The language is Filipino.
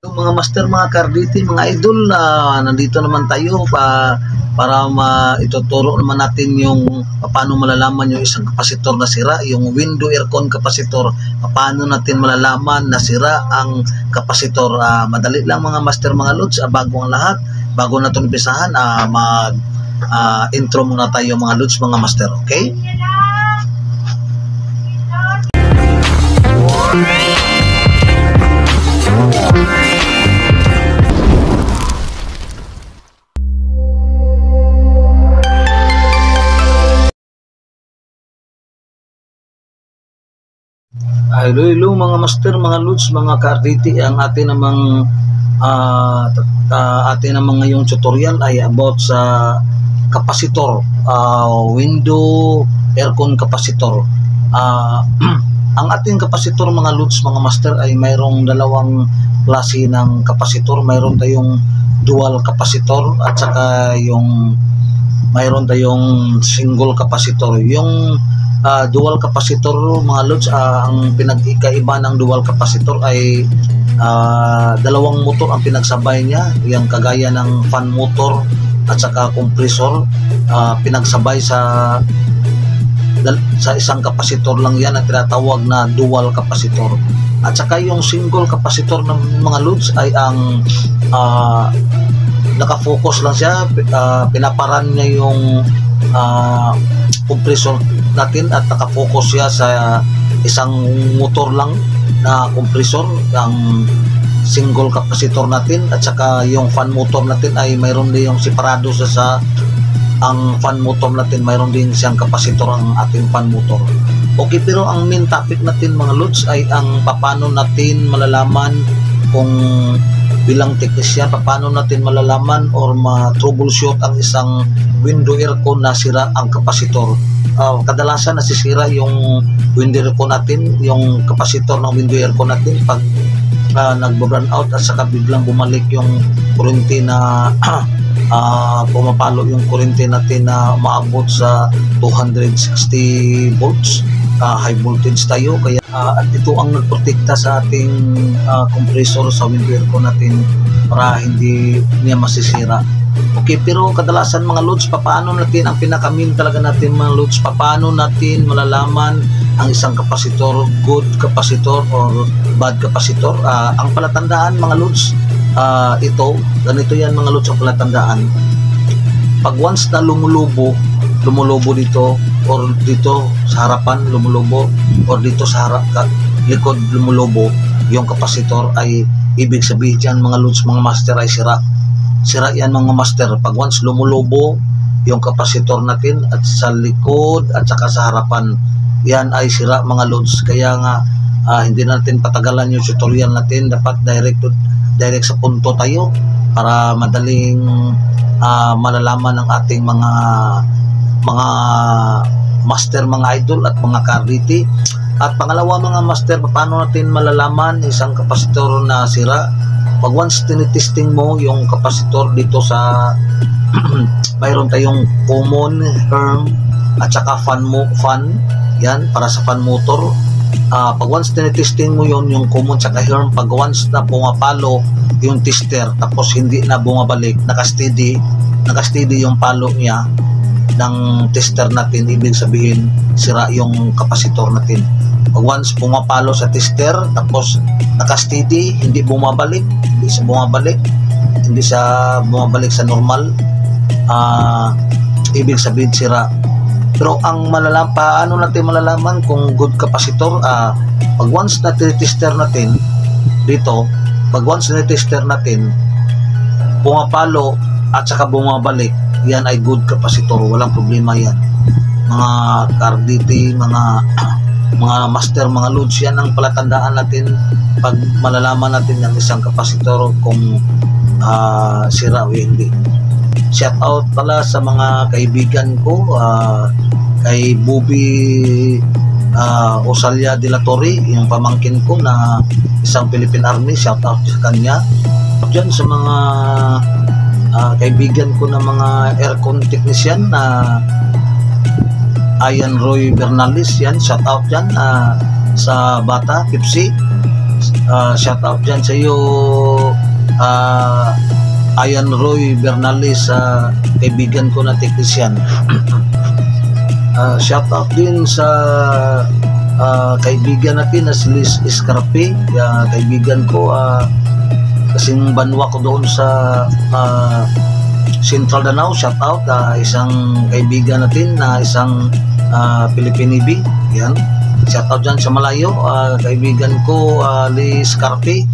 Yung mga master, mga karditi, mga idol, nandito naman tayo para ituturo naman natin yung paano malalaman yung isang kapasitor na sira, yung window aircon kapasitor. Paano natin malalaman na sira ang kapasitor. Madali lang mga master, mga lods. Bago ang lahat, bago na itong umpisahan, intro muna tayo mga lods, mga master, okay? Hello mga master, mga lods, mga ka-RDT. Ang atin namang ngayong tutorial ay about sa kapasitor, window aircon kapasitor. Ang ating kapasitor mga lods, mga master, ay mayroong dalawang klase ng kapasitor. Mayroon tayong dual kapasitor at saka mayroon tayong single kapasitor. Yung dual kapasitor mga lods, ang pinag-ikaiba ng dual kapasitor ay dalawang motor ang pinagsabay niya, yung kagaya ng fan motor at saka compressor, pinagsabay sa isang kapasitor lang yan ang tinatawag na dual kapasitor. At saka yung single kapasitor ng mga lods ay ang nakafocus lang siya, pinaparan niya yung compressor natin at nakafocus siya sa isang motor lang na compressor, ang single kapasitor natin. At saka yung fan motor natin ay mayroon din yung separado sa ang fan motor natin, mayroon din siyang kapasitor ang ating fan motor. Okay, pero ang main topic natin mga lods ay ang paano natin malalaman kung bilang technician, paano natin malalaman or ma-troubleshoot ang isang window aircon na sira ang kapasitor. Kadalasan nasisira yung window aircon natin, yung kapasitor ng window aircon natin pag nagbo-burn out at saka biglang bumalik yung kurente na pumapalo yung kurente natin na maabot sa 260 volts. High voltage tayo, kaya at ito ang nagprotekta sa ating compressor sa window aircon natin para hindi niya masisira. Okay, pero kadalasan mga loads, paano natin, ang pinakamin talaga natin mga loads, paano natin malalaman ang isang kapasitor, good kapasitor or bad kapasitor? Ang palatandaan mga loads, ganito yan mga loads, ang palatandaan. Pag once na lumulubo dito or dito sa harapan lumulubo or dito sa likod lumulubo yung kapasitor, ay ibig sabihin dyan mga loads, mga master, ay sira yan mga master. Pag once lumulubo yung kapasitor natin at sa likod at saka sa harapan, yan ay sira mga loads. Kaya nga hindi natin patagalan yung tutorial natin, dapat direct sa punto tayo para madaling malalaman ng ating mga master, mga idol at mga ka-RDT. At pangalawa mga master, paano natin malalaman isang kapasitor na sira? Pag once tinitesting mo yung kapasitor dito sa mayroon tayong common, herm at saka fan yan para sa fan motor. Pag once tinitesting mo yung common saka herm, pag once na pumapalo yung tester tapos hindi na bumabalik, nakasteady yung palo niya ng tester natin, ibig sabihin sira yung kapasitor natin. Pag once pumapalo sa tester tapos nakasteady, hindi siya bumabalik sa normal, ibig sabihin sira. Pero ang paano natin malalaman kung good kapasitor? Pag once na tester natin dito, pag once na tester natin pumapalo at saka bumabalik, yan ay good kapasitor, walang problema yan mga ka-RDT, mga master, mga loads. Yan ang palatandaan natin pag malalaman natin ng isang kapasitor kung sira o hindi. Shout out pala sa mga kaibigan ko, kay Bubi Osalia de la Torre, yung pamangkin ko na isang Philippine Army, shout out sa kanya. Diyan sa mga kaibigan ko na mga aircon technician na Ian Roy Bernales, yan, shout out dyan sa Bata, Pipsi. Shout out dyan sa iyo, Ayan Roy Bernales, kaibigan ko na technician. Shout out din sa kaibigan natin na si Liz Escarpe, kaibigan ko, kasing banwa ko doon sa Central Danau. Shout out, isang kaibigan natin na isang Pilipinibi. Yan, shout out dyan sa malayo, kaibigan ko, Liz Escarpe.